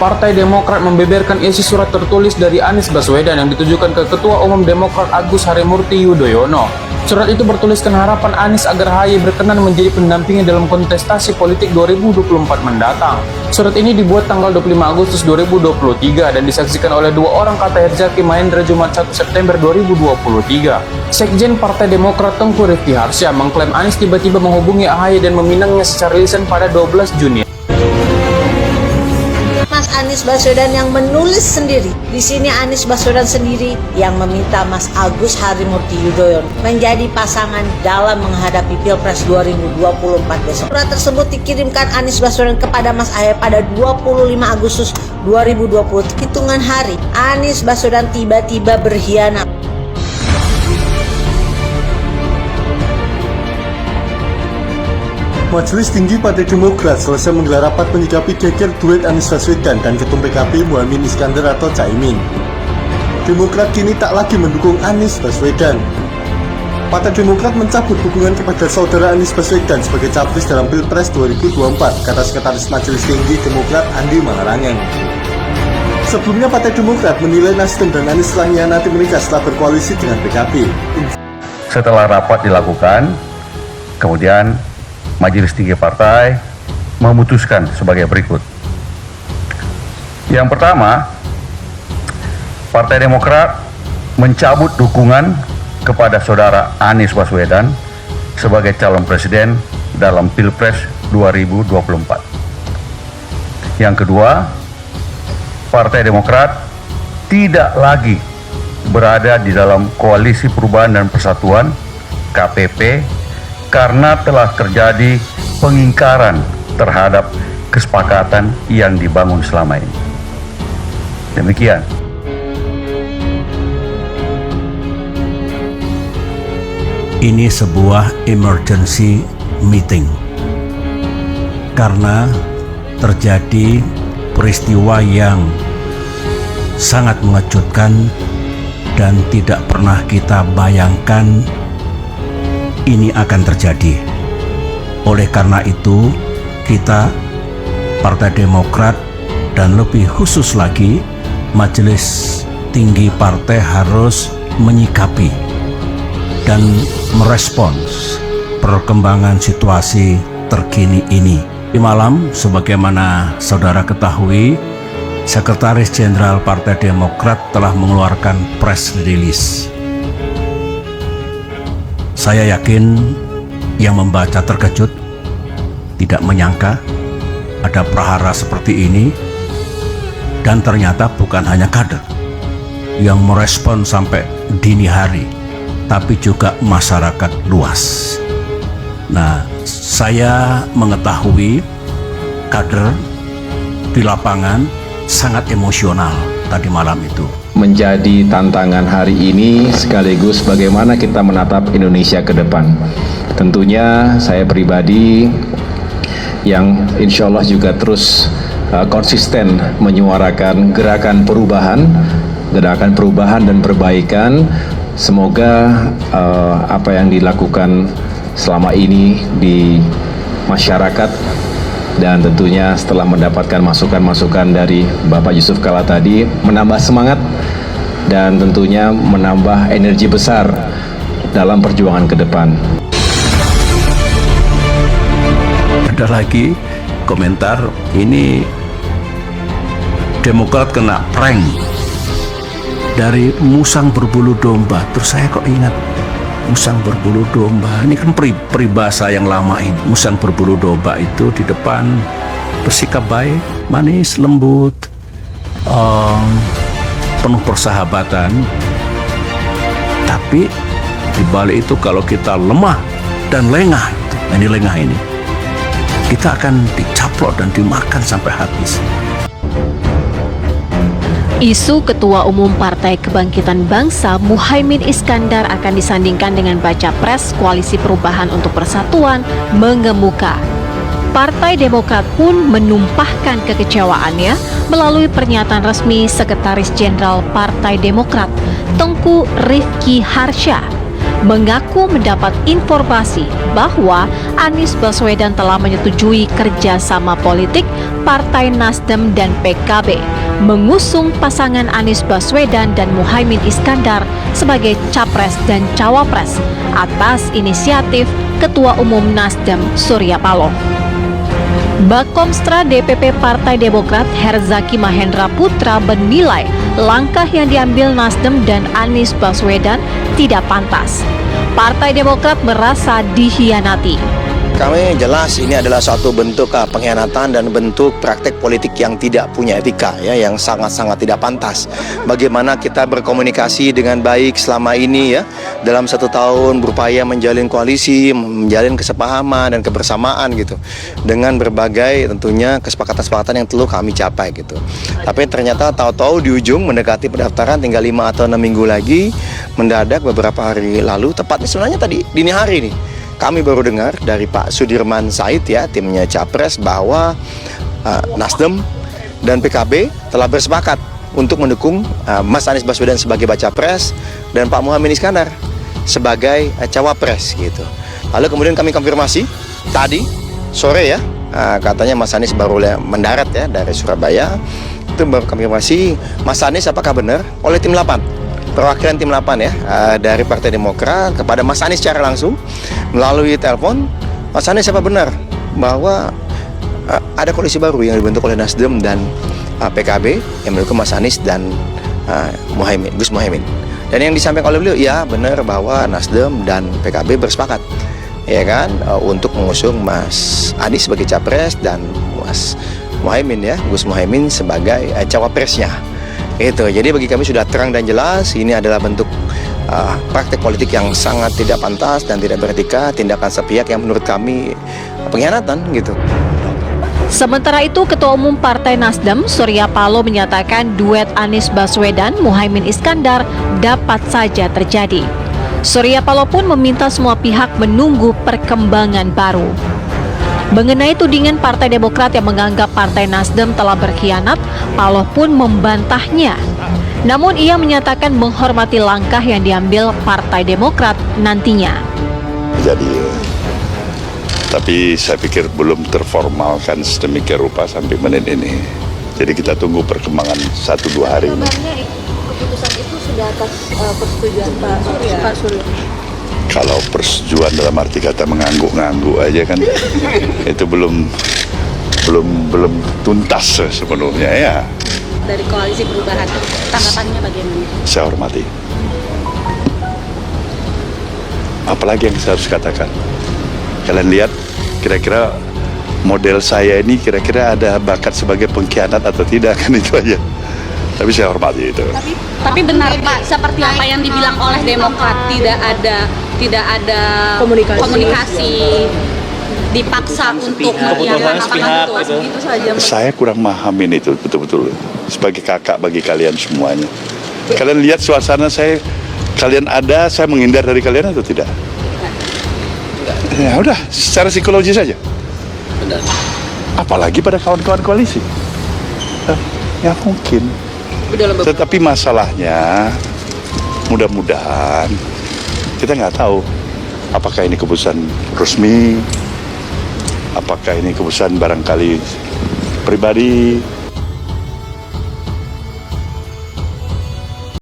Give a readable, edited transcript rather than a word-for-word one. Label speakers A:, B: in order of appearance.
A: Partai Demokrat membeberkan isi surat tertulis dari Anies Baswedan yang ditujukan ke Ketua Umum Demokrat Agus Harimurti Yudhoyono. Surat itu bertuliskan harapan Anies agar AHY berkenan menjadi pendampingnya dalam kontestasi politik 2024 mendatang. Surat ini dibuat tanggal 25 Agustus 2023 dan disaksikan oleh dua orang kata Herzaki Mahendra Jumat 1 September 2023. Sekjen Partai Demokrat Tengku Rifki Harsha mengklaim Anies tiba-tiba menghubungi AHY dan meminangnya secara lisan pada 12 Juni.
B: Mas Anies Baswedan yang menulis sendiri. Di sini Anies Baswedan sendiri yang meminta Mas Agus Harimurti Yudhoyono menjadi pasangan dalam menghadapi Pilpres 2024 besok. Surat tersebut dikirimkan Anies Baswedan kepada Mas AHY pada 25 Agustus 2020. Hitungan hari, Anies Baswedan tiba-tiba berkhianat.
C: Majelis Tinggi Partai Demokrat selesai menggelar rapat menyikapi geger duet Anies Baswedan dan Ketum PKB Muhaimin Iskandar atau Caimin. Demokrat kini tak lagi mendukung Anies Baswedan. Partai Demokrat mencabut dukungan kepada saudara Anies Baswedan sebagai capres dalam Pilpres 2024, kata Sekretaris Majelis Tinggi Demokrat Andi Malarangeng. Sebelumnya Partai Demokrat menilai Nasdem dan Anies telah mengkhianati mereka setelah berkoalisi dengan PKB.
D: Setelah rapat dilakukan, kemudian Majelis Tinggi Partai memutuskan sebagai berikut. Yang pertama, Partai Demokrat mencabut dukungan kepada saudara Anies Baswedan sebagai calon presiden dalam Pilpres 2024. Yang kedua, Partai Demokrat tidak lagi berada di dalam Koalisi Perubahan dan Persatuan KPP karena telah terjadi pengingkaran terhadap kesepakatan yang dibangun selama ini. Demikian.
E: Ini sebuah emergency meeting karena terjadi peristiwa yang sangat mengejutkan dan tidak pernah kita bayangkan ini akan terjadi. Oleh karena itu, kita Partai Demokrat dan lebih khusus lagi Majelis Tinggi Partai harus menyikapi dan merespons perkembangan situasi terkini ini. Di malam, sebagaimana saudara ketahui, Sekretaris Jenderal Partai Demokrat telah mengeluarkan press release. Saya yakin yang membaca terkejut, tidak menyangka ada prahara seperti ini, dan ternyata bukan hanya kader yang merespon sampai dini hari, tapi juga masyarakat luas. Nah, saya mengetahui kader di lapangan sangat emosional tadi malam itu.
F: Menjadi tantangan hari ini sekaligus bagaimana kita menatap Indonesia ke depan. Tentunya saya pribadi yang insya Allah juga terus konsisten menyuarakan gerakan perubahan dan perbaikan. Semoga apa yang dilakukan selama ini di masyarakat dan tentunya setelah mendapatkan masukan-masukan dari Bapak Yusuf Kala tadi menambah semangat dan tentunya menambah energi besar dalam perjuangan ke depan.
E: Ada lagi komentar, ini Demokrat kena prank dari musang berbulu domba. Terus saya kok ingat musang berbulu domba, ini kan peribahasa yang lama ini. Musang berbulu domba itu di depan bersikap baik, manis, lembut, penuh persahabatan. Tapi di balik itu kalau kita lemah dan lengah, ini lengah ini, kita akan dicaplok dan dimakan sampai habis.
G: Isu Ketua Umum Partai Kebangkitan Bangsa Muhaimin Iskandar akan disandingkan dengan baca pres Koalisi Perubahan untuk Persatuan mengemuka. Partai Demokrat pun menumpahkan kekecewaannya melalui pernyataan resmi Sekretaris Jenderal Partai Demokrat Tengku Rifki Harsha. mengaku mendapat informasi bahwa Anies Baswedan telah menyetujui kerjasama politik Partai Nasdem dan PKB mengusung pasangan Anies Baswedan dan Muhaimin Iskandar sebagai capres dan cawapres atas inisiatif Ketua Umum Nasdem Surya Paloh. Bakomstra DPP Partai Demokrat Herzaki Mahendra Putra menilai langkah yang diambil Nasdem dan Anies Baswedan tidak pantas. Partai Demokrat merasa dikhianati.
H: Kami jelas ini adalah suatu bentuk pengkhianatan dan bentuk praktek politik yang tidak punya etika, ya, yang sangat-sangat tidak pantas. Bagaimana kita berkomunikasi dengan baik selama ini, ya, dalam 1 tahun berupaya menjalin koalisi, menjalin kesepahaman dan kebersamaan gitu, dengan berbagai tentunya kesepakatan-kesepakatan yang telah kami capai gitu. Tapi ternyata tahu-tahu di ujung mendekati pendaftaran tinggal 5 atau 6 minggu lagi, mendadak beberapa hari lalu, tepatnya sebenarnya tadi dini hari nih, kami baru dengar dari Pak Sudirman Said, ya, timnya Capres, bahwa Nasdem dan PKB telah bersepakat untuk mendukung Mas Anies Baswedan sebagai baca pres dan Pak Muhaimin Iskandar sebagai cawapres gitu. Lalu kemudian kami konfirmasi tadi sore, ya, katanya Mas Anies baru mendarat, ya, dari Surabaya. Itu baru konfirmasi Mas Anies apakah benar oleh tim 8. Perwakilan tim 8, ya, dari Partai Demokrat kepada Mas Anies secara langsung melalui telepon. Mas Anies apa benar bahwa ada koalisi baru yang dibentuk oleh Nasdem dan PKB yang mendukung Mas Anies dan Gus Muhaimin. Dan yang disampaikan oleh beliau, ya benar bahwa Nasdem dan PKB bersepakat, ya kan, untuk mengusung Mas Anies sebagai capres dan Mas Muhaimin, ya, Gus Muhaimin sebagai cawapresnya. Itu. Jadi bagi kami sudah terang dan jelas ini adalah bentuk praktek politik yang sangat tidak pantas dan tidak beretika, tindakan sepihak yang menurut kami pengkhianatan gitu.
G: Sementara itu, Ketua Umum Partai Nasdem Surya Paloh menyatakan duet Anies Baswedan Muhaimin Iskandar dapat saja terjadi. Surya Paloh pun meminta semua pihak menunggu perkembangan baru. Mengenai tudingan Partai Demokrat yang menganggap Partai Nasdem telah berkhianat, Paloh pun membantahnya. Namun ia menyatakan menghormati langkah yang diambil Partai Demokrat nantinya.
I: Jadi, tapi saya pikir belum terformalkan sedemikian rupa sampai menit ini. Jadi kita tunggu perkembangan 1-2 hari ini.
G: Keputusan itu sudah atas persetujuan Pak Surya.
I: Kalau persetujuan dalam arti kata mengangguk-ngangguk aja kan itu belum tuntas sepenuhnya, ya.
J: Dari koalisi perubahan, tanggapannya bagaimana?
I: Saya hormati. Apalagi yang saya harus katakan? Kalian lihat kira-kira model saya ini kira-kira ada bakat sebagai pengkhianat atau tidak, kan, itu aja. Tapi saya hormati itu.
J: Tapi benar, Pak, seperti apa yang dibilang oleh Demokrat, tidak ada komunikasi dipaksa untuk mengiyakan apa gitu saja.
I: Saya kurang memahami itu betul-betul sebagai kakak bagi kalian semuanya. Kalian lihat suasana kalian ada, saya menghindar dari kalian atau tidak? Ya udah, secara psikologis saja. Apalagi pada kawan-kawan koalisi. Ya mungkin. Tetapi masalahnya, mudah-mudahan kita nggak tahu apakah ini keputusan resmi, apakah ini keputusan barangkali pribadi,